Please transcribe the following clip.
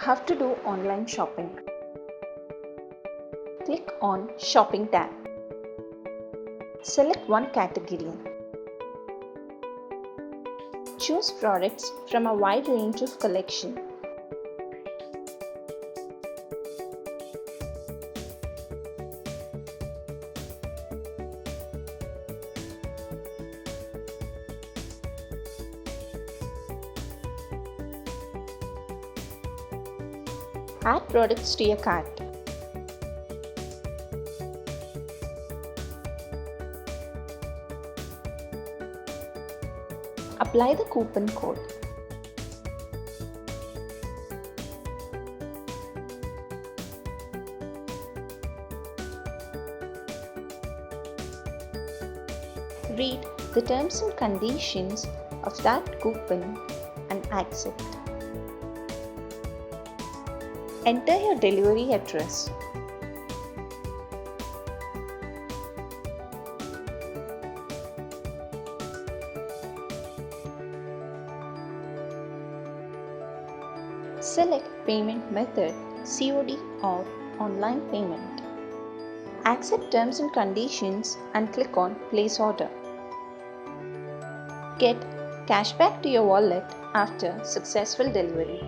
How to do online shopping. Click on Shopping tab. Select one category. Choose products from a wide range of collection. Add products to your cart. Apply the coupon code. Read the terms and conditions of that coupon and accept. Enter your delivery address. Select payment method, COD or online payment. Accept terms and conditions and click on Place Order. Get cashback to your wallet after successful delivery.